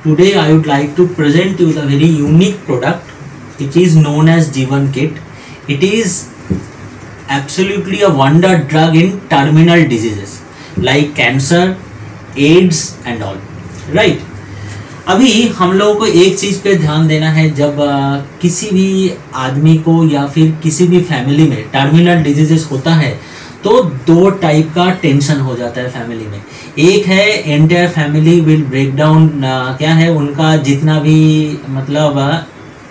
today I would like to present you the very unique product which is known as Jeevan Kit. It is absolutely a wonder drug in terminal diseases like cancer, AIDS and all, right? अभी हम लोगों को एक चीज़ पे ध्यान देना है, जब किसी भी आदमी को या फिर किसी भी फैमिली में टर्मिनल डिजीजेस होता है तो दो टाइप का टेंशन हो जाता है फैमिली में। एक है entire family will break down, क्या है उनका जितना भी मतलब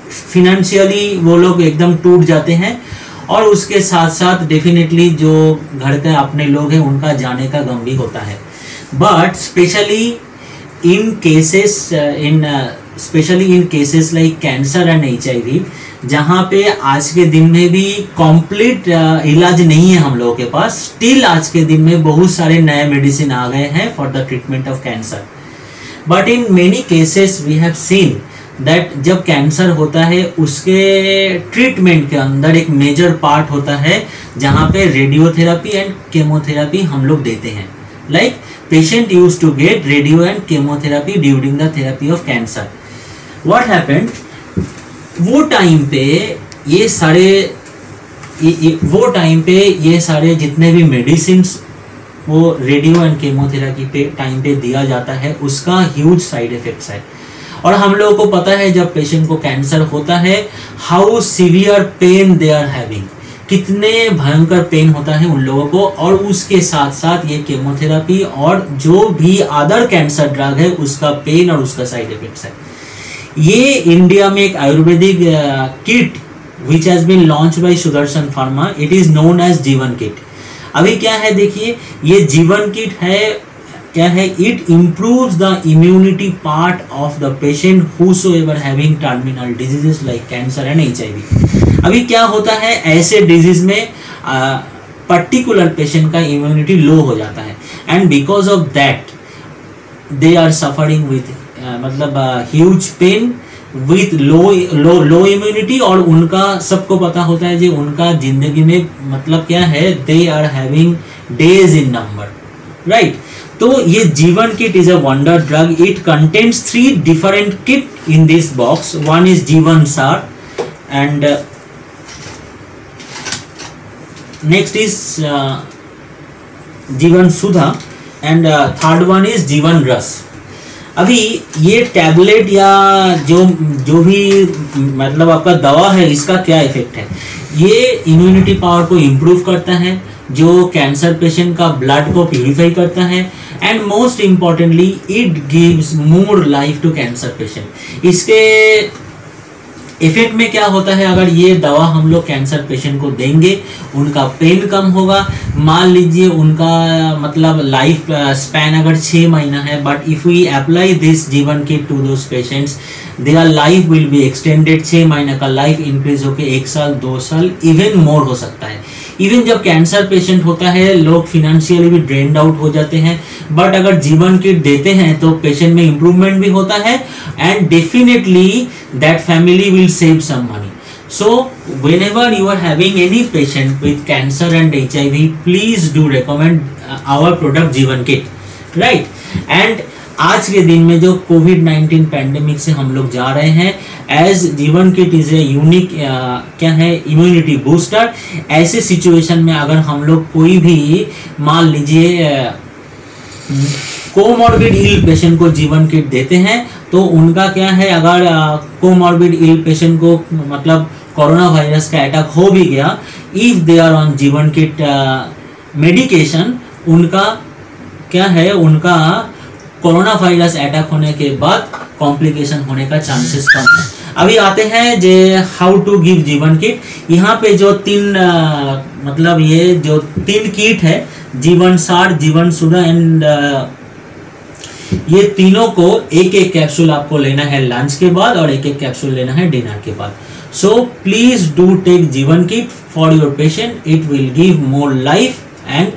फिनेंशियली वो लोग एकदम टूट जाते हैं, और उसके साथ साथ डेफिनेटली जो घर के अपने लोग हैं उनका जाने का गम भी होता है। But specially in cases like cancer and HIV, जहाँ पे आज के दिन में भी कंप्लीट इलाज नहीं है हम लोगों के पास, स्टिल आज के दिन में बहुत सारे नए मेडिसिन आ गए हैं for the treatment of cancer. But in many cases we have seen that जब कैंसर होता है उसके ट्रीटमेंट के अंदर एक मेजर पार्ट होता है जहाँ पे रेडियोथेरेपी एंड केमोथेरेपी हम लोग देते हैं। Like patient used to get radio and chemotherapy during the therapy of cancer. What happened, वो टाइम पे ये सारे जितने भी मेडिसिन वो रेडियो एंड केमोथेरेपी पे टाइम पे दिया जाता है, उसका ह्यूज साइड इफेक्ट्स है। और हम लोगों को पता है जब पेशेंट को कैंसर होता है how severe pain they are having, कितने भयंकर पेन होता है उन लोगों को, और उसके साथ साथ ये केमोथेरेपी और जो भी अदर कैंसर ड्रग है उसका पेन और उसका साइड इफेक्ट्स है। ये इंडिया में एक ayurvedic kit which has been launched by Sudarshan Pharma, it is known as Jeevan kit. अभी क्या है देखिए, ये जीवन किट है क्या है, it improves the immunity part of the patient whosoever having terminal diseases like cancer and HIV। अभी क्या होता है ऐसे डिजीज में पर्टिकुलर पेशेंट का इम्यूनिटी लो हो जाता है, and because of that they are suffering with मतलब huge pain with low immunity, और उनका सबको पता होता है जी उनका जिंदगी में मतलब क्या है, they are having days in number, right. तो ये Jeevan kit is a wonder drug, it contains 3 different kit in this box. One is Jeevan Saar and next is Jeevan Sudha and third one is Jeevan Ras. अभी ये टैबलेट या जो भी मतलब आपका दवा है, इसका क्या इफेक्ट है, ये इम्यूनिटी पावर को इम्प्रूव करता है, जो कैंसर पेशेंट का ब्लड को प्यूरिफाई करता है, and most importantly it gives more life to cancer patient. इसके इफेक्ट में क्या होता है, अगर ये दवा हम लोग कैंसर पेशेंट को देंगे उनका पेन कम होगा। मान लीजिए उनका मतलब लाइफ स्पैन अगर 6 महीना है, but if we apply this Jeevan kit to those patients their life will be extended. 6 महीने का लाइफ इंक्रीज होकर 1 साल 2 साल इवन मोर हो सकता है। इवन जब कैंसर पेशेंट होता है लोग फिनेंशियली भी ड्रेन्ड आउट हो जाते हैं, बट अगर जीवन किट देते हैं तो पेशेंट में इंप्रूवमेंट भी होता है, and definitely that family will save some money. So whenever you are having any patient with cancer and HIV, please do recommend our product जीवन किट, right? And आज के दिन में जो कोविड-19 पैंडेमिक से हम लोग जा रहे हैं, as Jeevan kit is a unique क्या है इम्यूनिटी बूस्टर। ऐसे सिचुएशन में अगर हम लोग कोई भी मान लीजिए कोमॉर्बिड इल पेशेंट को जीवन किट देते हैं तो उनका क्या है, अगर कोमॉर्बिड इल पेशेंट को मतलब कोरोना वायरस का अटैक हो भी गया, इफ दे आर ऑन जीवन किट मेडिकेशन, उनका क्या है, उनका कोरोना वायरस अटैक होने के बाद कॉम्प्लिकेशन होने का चांसेस कम है। अभी आते हैं जे हाउ टू गिव जीवन किट। यहाँ पे जो 3 मतलब ये जो 3 किट है, जीवन सार, जीवन सुधा एंड ये तीनों को एक कैप्सूल आपको लेना है लंच के बाद और एक कैप्सूल लेना है डिनर के बाद। सो प्लीज डू टेक जीवन kit for your patient, it will give more life and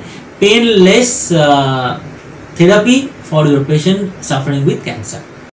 painless therapy for your patient suffering with cancer.